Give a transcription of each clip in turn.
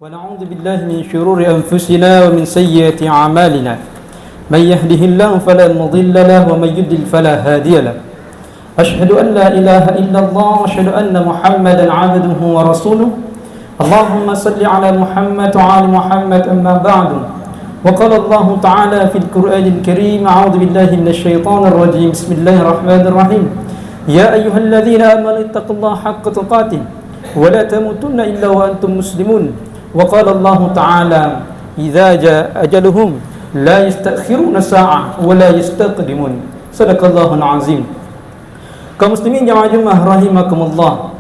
ونعوذ بالله من شرور أنفسنا ومن سيئات أعمالنا من يهده الله فلا مضل له ومن يضلل فلا هادي له أشهد أن لا إله إلا الله وأشهد أن محمدا عبده ورسوله اللهم صل على محمد وعلى محمد أما بعد وقال الله تعالى في القرآن الكريم أعوذ بالله من الشيطان الرجيم بسم الله الرحمن الرحيم يا أيها الذين آمنوا اتقوا الله حق تقاته ولا تموتن إلا وأنتم مسلمون وقال الله تعالى إذا جاء أجلهم لا يستأخرون ساعة ولا يستقدمون صدق الله العظيم. Kaum muslimin jamaah Jumat rahimakumullah.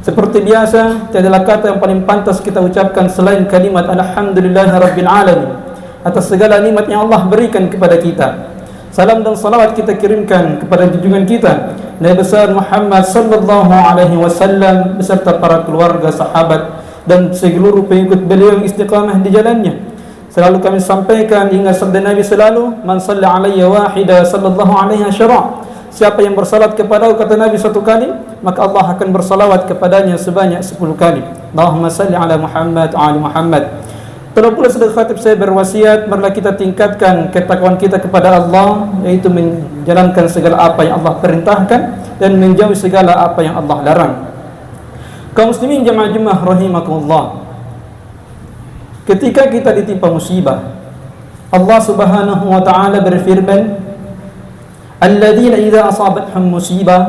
Seperti biasa, tiadalah kata yang paling pantas kita ucapkan selain kalimat alhamdulillahirabbil alamin atas segala nikmat yang Allah berikan kepada kita. Salam dan salawat kita kirimkan kepada junjungan kita Nabi besar Muhammad sallallahu alaihi wasallam beserta para keluarga, sahabat dan seluruh pengikut beliau yang istiqamah di jalannya. Selalu kami sampaikan hingga sabda Nabi selalu, man shalla alayya wahida sallallahu alaihi asyara. Siapa yang bersalat kepadaku, kata Nabi, satu kali, maka Allah akan bersalawat kepadanya sebanyak 10 kali. Allahumma salli ala Muhammad wa ali Muhammad. Telah pula sedang khatib saya berwasiat, marilah kita tingkatkan ketakwaan kita kepada Allah, yaitu menjalankan segala apa yang Allah perintahkan dan menjauhi segala apa yang Allah larang. Kaum muslimin jamaah Jumat rahimakumullah. Ketika kita ditimpa musibah, Allah Subhanahu wa taala berfirman, alladzina idza asabathum musibah,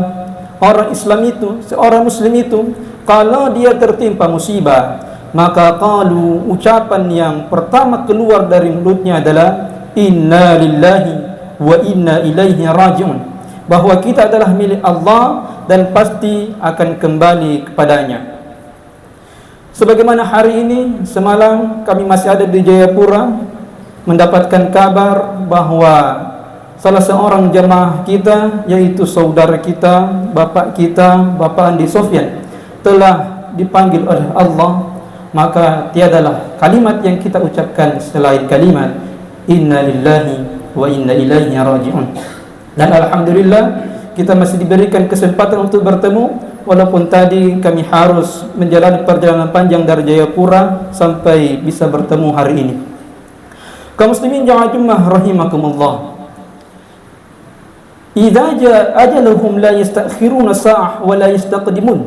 orang Islam itu, seorang muslim itu, kalau dia tertimpa musibah, maka qalu, ucapan yang pertama keluar dari mulutnya adalah inna lillahi wa inna ilaihi raji'un, bahwa kita adalah milik Allah dan pasti akan kembali kepadanya. Sebagaimana hari ini, semalam kami masih ada di Jayapura, mendapatkan kabar bahwa salah seorang jemaah kita, yaitu saudara kita, Bapak Andi Sofyan, telah dipanggil oleh Allah. Maka tiadalah kalimat yang kita ucapkan selain kalimat inna lillahi wa inna ilaihi raji'un. Dan alhamdulillah kita masih diberikan kesempatan untuk bertemu, walaupun tadi kami harus menjalani perjalanan panjang dari Jayapura sampai bisa bertemu hari ini. Kaum muslimin jamaah Jumat rahimakumullah. Idza jaa ajaluhum la yastakhiruna sa'ah wa la yastaqdimun.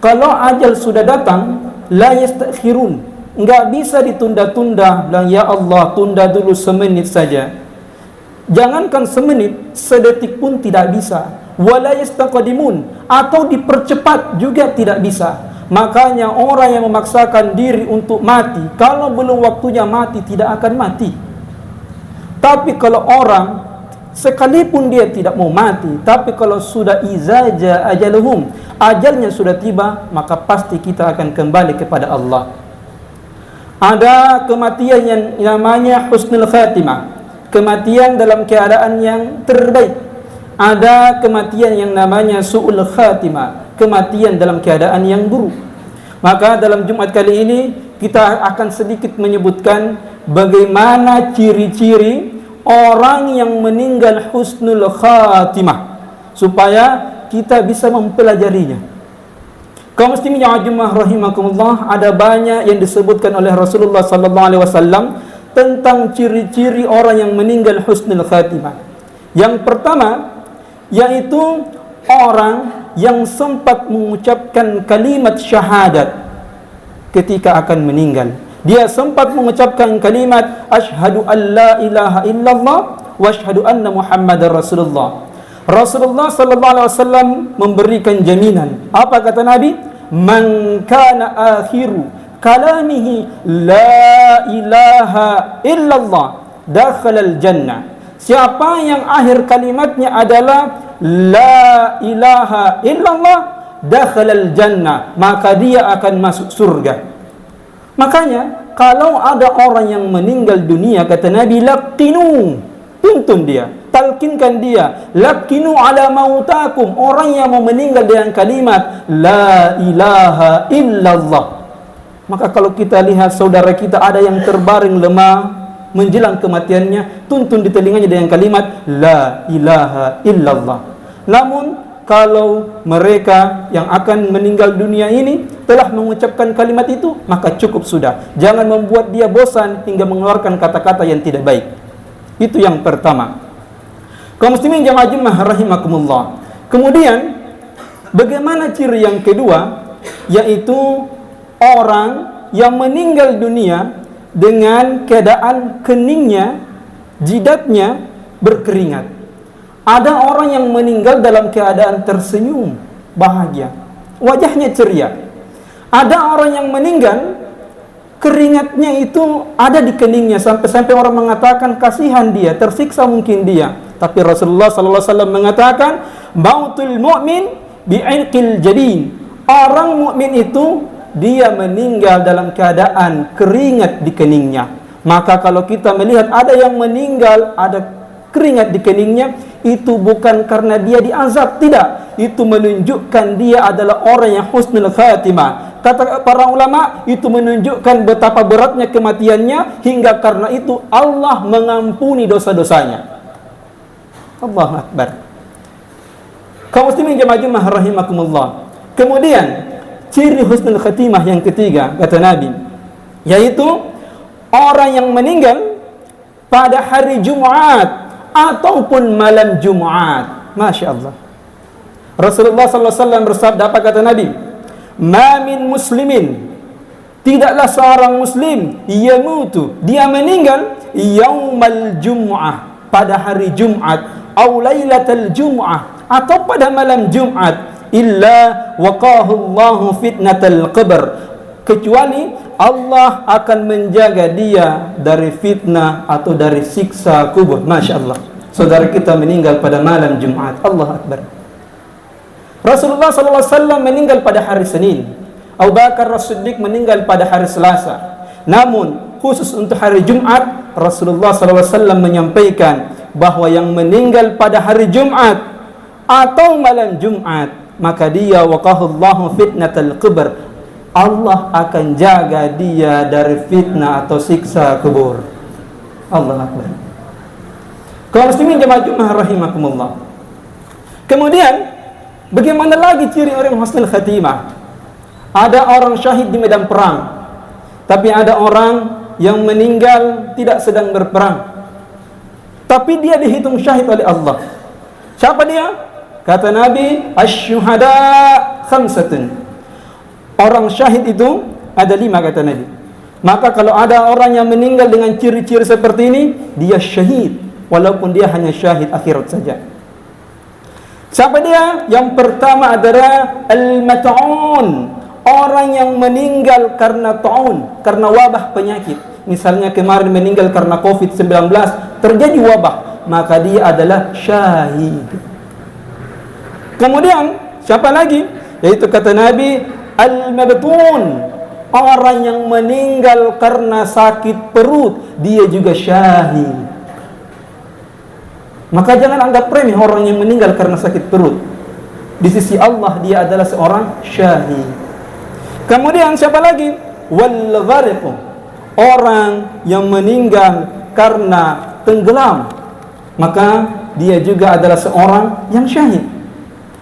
Kalau ajal sudah datang, la yastakhirun, enggak bisa ditunda-tunda. Bilang, ya Allah, tunda dulu semenit saja. Jangankan semenit, sedetik pun tidak bisa. Wala yastaqdimun, atau dipercepat juga tidak bisa. Makanya orang yang memaksakan diri untuk mati, kalau belum waktunya mati tidak akan mati. Tapi kalau orang sekalipun dia tidak mau mati, tapi kalau sudah izaja ajaluhum, ajalnya sudah tiba, maka pasti kita akan kembali kepada Allah. Ada kematian yang namanya husnul khatimah, kematian dalam keadaan yang terbaik. Ada kematian yang namanya su'ul khatimah, kematian dalam keadaan yang buruk. Maka dalam Jumat kali ini kita akan sedikit menyebutkan bagaimana ciri-ciri orang yang meninggal husnul khatimah, supaya kita bisa mempelajarinya. Kaum muslimin jamaah Jumat rahimakumullah, ada banyak yang disebutkan oleh Rasulullah sallallahu alaihi wasallam tentang ciri-ciri orang yang meninggal husnul khatimah. Yang pertama yaitu orang yang sempat mengucapkan kalimat syahadat ketika akan meninggal. Dia sempat mengucapkan kalimat asyhadu an la ilaha illallah wa asyhadu anna muhammadar rasulullah. Rasulullah sallallahu alaihi wasallam memberikan jaminan. Apa kata Nabi? Man kana akhiru kalamihi la ilaha illallah dakhala al-jannah. Siapa yang akhir kalimatnya adalah la ilaha illallah dakhala al-jannah, maka dia akan masuk surga. Makanya kalau ada orang yang meninggal dunia, kata Nabi, laqinu, tuntun dia, talkinkan dia, laqinu ala mautakum, orang yang mau meninggal dengan kalimat la ilaha illallah. Maka kalau kita lihat saudara kita ada yang terbaring lemah menjelang kematiannya, tuntun di telinganya dengan kalimat la ilaha illallah. Namun kalau mereka yang akan meninggal dunia ini telah mengucapkan kalimat itu, maka cukup sudah. Jangan membuat dia bosan hingga mengeluarkan kata-kata yang tidak baik. Itu yang pertama. Kaum muslimin jamaah Jumat rahimakumullah. Kemudian bagaimana ciri yang kedua, yaitu orang yang meninggal dunia dengan keadaan keningnya, jidatnya berkeringat. Ada orang yang meninggal dalam keadaan tersenyum, bahagia, wajahnya ceria. Ada orang yang meninggal, keringatnya itu ada di keningnya, sampai-sampai orang mengatakan kasihan dia, tersiksa mungkin dia. Tapi Rasulullah SAW mengatakan, mautul mu'min bi'irqil jadin. Orang mukmin itu dia meninggal dalam keadaan keringat di keningnya. Maka kalau kita melihat ada yang meninggal ada keringat di keningnya, itu bukan karena dia diazab, tidak. Itu menunjukkan dia adalah orang yang husnul khatimah. Kata para ulama, itu menunjukkan betapa beratnya kematiannya, hingga karena itu Allah mengampuni dosa-dosanya. Allahu Akbar. Kaum muslimin jamaah Jumat rahimakumullah. Kemudian ciri husnul khatimah yang ketiga, kata Nabi, yaitu orang yang meninggal pada hari Jumat ataupun malam Jumat. Masya Allah. Rasulullah SAW bersabda, apa kata Nabi? Ma min muslimin, tidaklah seorang muslim yamutu, dia meninggal yaumal jum'ah, pada hari Jumat, au lailatal jum'ah, atau pada malam Jumat, illa waqahu Allahu fitnatal qabr, kecuali Allah akan menjaga dia dari fitnah atau dari siksa kubur. Masya Allah. Saudara kita meninggal pada malam Jumat. Allah Akbar. Rasulullah SAW meninggal pada hari Senin. Abu Bakar As-Siddiq meninggal pada hari Selasa. Namun khusus untuk hari Jumat, Rasulullah SAW menyampaikan bahawa yang meninggal pada hari Jumat atau malam Jumat, maka dia waqahullahu fitnatal qabr, Allah akan jaga dia dari fitnah atau siksa kubur. Allah Akbar. Kaum muslimin jamaah Jumat rahimakumullah. Kemudian bagaimana lagi ciri orang husnul khatimah? Ada orang syahid di medan perang, tapi ada orang yang meninggal tidak sedang berperang, tapi dia dihitung syahid oleh Allah. Siapa dia? Kata Nabi, asy-syuhada khamsatun. Orang syahid itu ada 5, kata Nabi. Maka kalau ada orang yang meninggal dengan ciri-ciri seperti ini, dia syahid, walaupun dia hanya syahid akhirat saja. Siapa dia? Yang pertama adalah al-mat'un, orang yang meninggal karena ta'un, karena wabah penyakit. Misalnya kemarin meninggal karena COVID-19, terjadi wabah, maka dia adalah syahid. Kemudian siapa lagi? Yaitu kata Nabi, al-mabtun, orang yang meninggal karena sakit perut, dia juga syahid. Maka jangan anggap remeh orang yang meninggal karena sakit perut. Di sisi Allah dia adalah seorang syahid. Kemudian siapa lagi? Wal ghariq, orang yang meninggal karena tenggelam, maka dia juga adalah seorang yang syahid.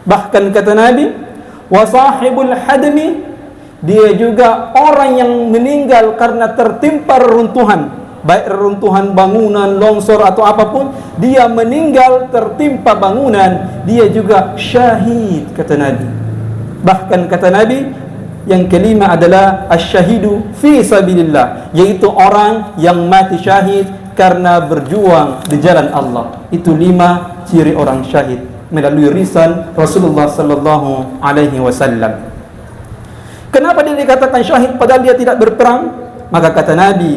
Bahkan kata Nabi, wa sahibul hadmi, dia juga orang yang meninggal karena tertimpa reruntuhan, baik reruntuhan bangunan, longsor atau apapun, dia meninggal tertimpa bangunan, dia juga syahid, kata Nabi. Bahkan kata Nabi, yang kelima adalah asy-syahidu fi sabilillah, yaitu orang yang mati syahid karena berjuang di jalan Allah. Itu 5 ciri orang syahid melalui lisan Rasulullah sallallahu alaihi wasallam. Kenapa dia dikatakan syahid padahal dia tidak berperang? Maka kata Nabi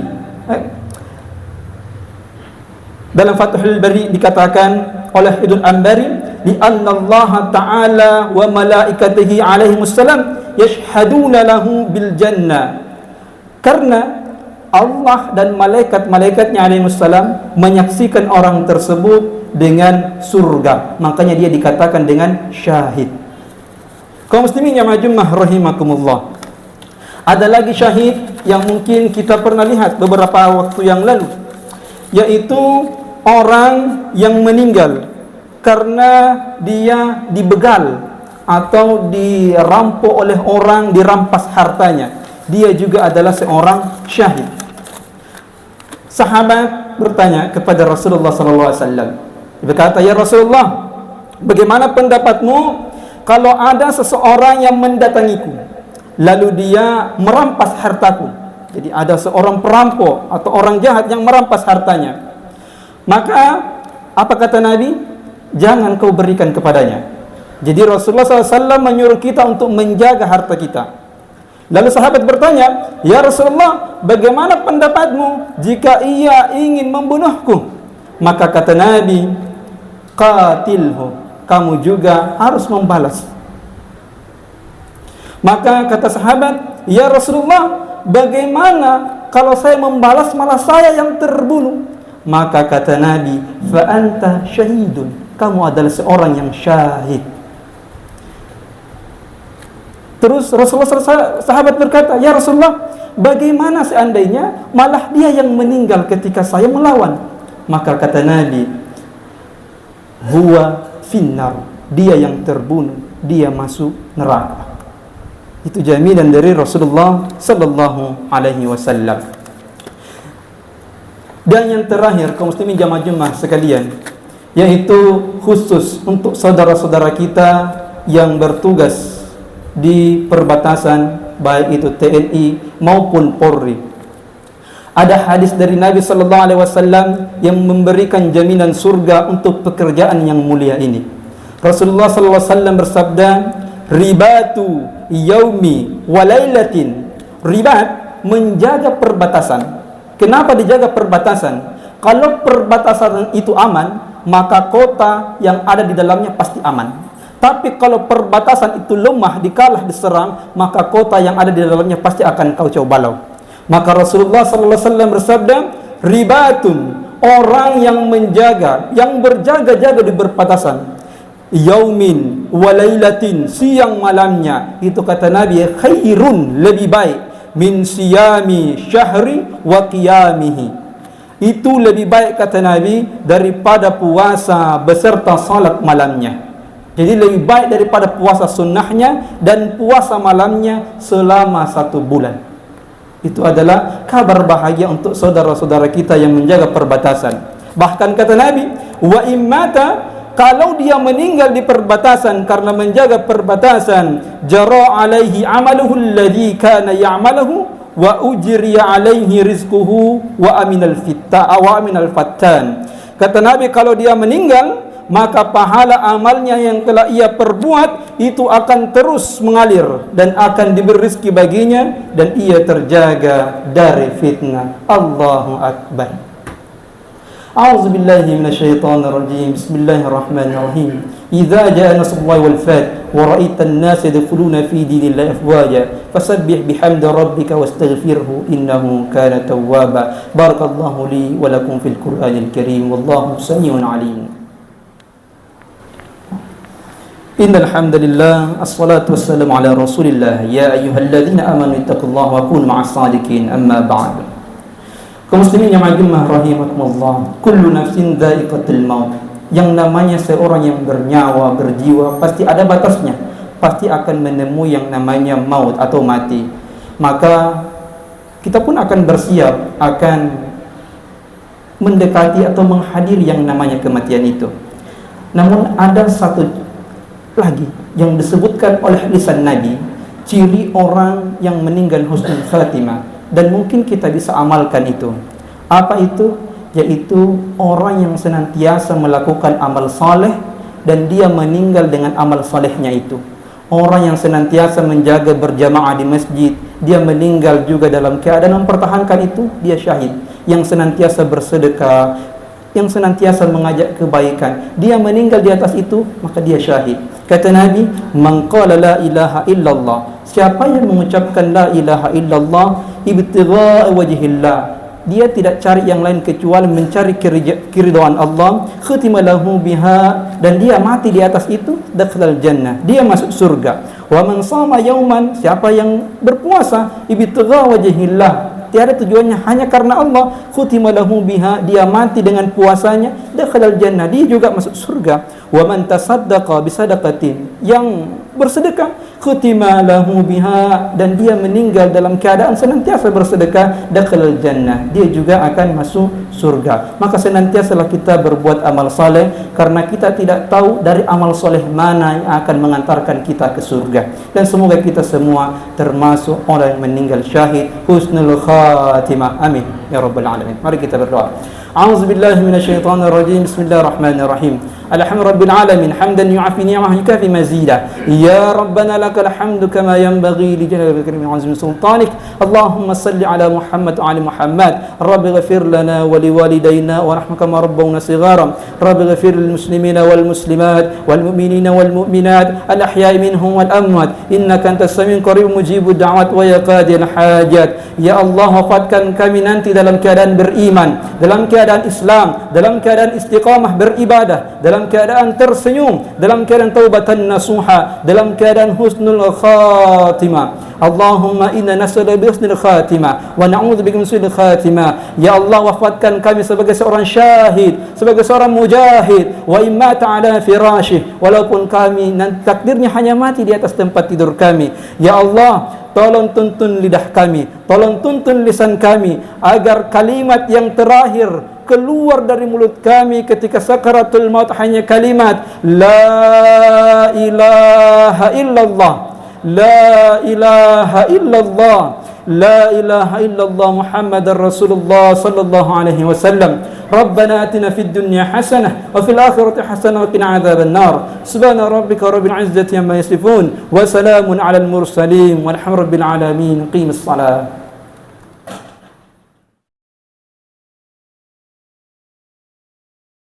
dalam Fathul Bari dikatakan oleh Ibnu Ambari, li anna Allah Ta'ala wa malaikatihi alaihi wassalam yashhaduna lahu bil jannah, karena Allah dan malaikat-malaikatnya alaihi wassalam menyaksikan orang tersebut dengan surga, makanya dia dikatakan dengan syahid. Kaum muslimin jamaah Jumat rahimakumullah. Ada lagi syahid yang mungkin kita pernah lihat beberapa waktu yang lalu, yaitu orang yang meninggal karena dia dibegal atau dirampok oleh orang, dirampas hartanya, dia juga adalah seorang syahid. Sahabat bertanya kepada Rasulullah SAW. Dia berkata, "Ya Rasulullah, bagaimana pendapatmu kalau ada seseorang yang mendatangiku, lalu dia merampas hartaku?" Jadi ada seorang perampok atau orang jahat yang merampas hartanya. Maka apa kata Nabi? Jangan kau berikan kepadanya. Jadi Rasulullah SAW menyuruh kita untuk menjaga harta kita. Lalu sahabat bertanya, "Ya Rasulullah, bagaimana pendapatmu jika ia ingin membunuhku?" Maka kata Nabi, "Qatilhu." Kamu juga harus membalas. Maka kata sahabat, "Ya Rasulullah, bagaimana kalau saya membalas malah saya yang terbunuh?" Maka kata Nabi, "Fa anta syahidun." Kamu adalah seorang yang syahid. Terus Rasulullah sahabat berkata, "Ya Rasulullah, bagaimana seandainya malah dia yang meninggal ketika saya melawan?" Maka kata Nabi, "Huwa finnar." Dia yang terbunuh, dia masuk neraka. Itu jaminan dari Rasulullah sallallahu alaihi wasallam. Dan yang terakhir, kaum muslimin jamaah sekalian, yaitu khusus untuk saudara-saudara kita yang bertugas di perbatasan, baik itu TNI maupun Polri. Ada hadis dari Nabi sallallahu alaihi wasallam yang memberikan jaminan surga untuk pekerjaan yang mulia ini. Rasulullah sallallahu alaihi wasallam bersabda, "Ribatu yaumi wa lailatin." Ribat menjaga perbatasan. Kenapa dijaga perbatasan? Kalau perbatasan itu aman, maka kota yang ada di dalamnya pasti aman. Tapi kalau perbatasan itu lemah, dikalah, diserang, maka kota yang ada di dalamnya pasti akan kacau balau. Maka Rasulullah sallallahu alaihi wasallam bersabda, "Ribatun," orang yang menjaga, yang berjaga-jaga di perbatasan, "yaumin wa lailatin," siang malamnya, itu kata Nabi, "khairun," lebih baik, "min siyami syahri wa qiyamihi." Itu lebih baik kata Nabi daripada puasa beserta salat malamnya. Jadi lebih baik daripada puasa sunnahnya dan puasa malamnya selama 1 bulan. Itu adalah kabar bahagia untuk saudara-saudara kita yang menjaga perbatasan. Bahkan kata Nabi, "Wa immata," kalau dia meninggal di perbatasan karena menjaga perbatasan, "jara alaihi amaluhu alladhi kana ya'maluhu wa ujriya alaihi rizquhu wa aminal fattan." Kata Nabi, kalau dia meninggal, maka pahala amalnya yang telah ia perbuat itu akan terus mengalir dan akan diberi rezeki baginya dan ia terjaga dari fitnah. Allahu Akbar. A'udzubillahi minasyaitonirrajim. Bismillahirrahmanirrahim. Idza jaa nasrullahi wal fath wa ra'aitan nasa yadkhuluna fi dinillahi afwaja fasabbih bihamdi rabbika wastaghfirhu innahu kana tawwaba. Barakallahu li wa lakum fil Qur'anil karim. Wallahu samii'un 'aliim. Innal hamdalillah, assalatu wassalamu ala Rasulillah. Ya ayyuhalladzina amanu ittaqullaha wa kunu ma'as shadiqin. Amma ba'd. Kaum muslimin yang agama rahimakumullah, kullu nafsin dha'iqatul maut. Yang namanya seorang yang bernyawa, berjiwa, pasti ada batasnya. Pasti akan menemui yang namanya maut atau mati. Maka kita pun akan bersiap, akan mendekati atau menghadiri yang namanya kematian itu. Namun ada satu lagi yang disebutkan oleh lisan Nabi, ciri orang yang meninggal husnul khatimah, dan mungkin kita bisa amalkan itu. Apa itu? Yaitu orang yang senantiasa melakukan amal saleh dan dia meninggal dengan amal salehnya itu. Orang yang senantiasa menjaga berjamaah di masjid, dia meninggal juga dalam keadaan mempertahankan itu, dia syahid. Yang senantiasa bersedekah, yang senantiasa mengajak kebaikan, dia meninggal di atas itu, maka dia syahid. Kata Nabi, "Man qala la ilaha illallah," siapa yang mengucapkan la ilaha illallah ibtigha'a wajhillah, dia tidak cari yang lain kecuali mencari keridhaan Allah, khutima lahu biha, dan dia mati di atas itu, dakhalal jannah, dia masuk surga. Wa man shama yauman, siapa yang berpuasa ibtigha'a wajhillah, tiada tujuannya hanya karena Allah, khutima lahu biha, dia mati dengan puasanya, dakhalal jannah, dia juga masuk surga. Wa man tasaddaqa bisadaqatin, yang bersedekah, khutima lahu biha, dan dia meninggal dalam keadaan senantiasa bersedekah, dakhalal jannah, dia juga akan masuk surga. Maka senantiasalah kita berbuat amal saleh, karena kita tidak tahu dari amal soleh mana yang akan mengantarkan kita ke surga. Dan semoga kita semua termasuk orang yang meninggal syahid, husnul khatimah, amin ya rabbal alamin. Mari kita berdoa. A'udzu billahi minasyaitonir rajim. Bismillahirrahmanirrahim. Alhamdu rabbil alamin, hamdan yu'afi ni'amahu yukafi mazida. Ya rabbana lakal hamdu kama yanbaghi li jalali karim azmi sultanik. Allahumma salli ala Muhammad wa ali Muhammad. Rabbi ighfir lana wa liwalidayna wa rahmaka ma rabbawna shighara. Rabbi ighfir lil muslimina wal muslimat wal mu'minina wal mu'minat al ahya'i minhum wal amwat, innaka antas samiun qarib mujibud da'wat wa yaqadil hajat. Ya Allah, wafatkan kami nanti dalam keadaan beriman, dalam keadaan Islam, dalam keadaan istiqamah beribadah, dalam keadaan tersenyum, dalam keadaan taubatan nasuha, dalam keadaan husnul khatimah. Allahumma inna nas'aluka bi husnil khatimah wa na'udzubika min su'il khatimah. Ya Allah, wafatkan kami sebagai seorang syahid, sebagai seorang mujahid, wa imma ta'ala firashih, walaupun kami nanti takdirnya hanya mati di atas tempat tidur kami. Ya Allah, tolong tuntun lidah kami, tolong tuntun lisan kami, agar kalimat yang terakhir keluar dari mulut kami ketika sakaratul maut hanya kalimat La ilaha illallah, La ilaha illallah, La ilaha illallah Muhammadar Rasulullah sallallahu alaihi wasallam. Rabbana atina fid dunya hasanah wa fil akhirati hasanah wa qina adzaban nar. Subhana rabbika rabbil izzati amma yasifun wa salamun alal mursalin walhamdulillahi rabbil alamin. Qimis salat.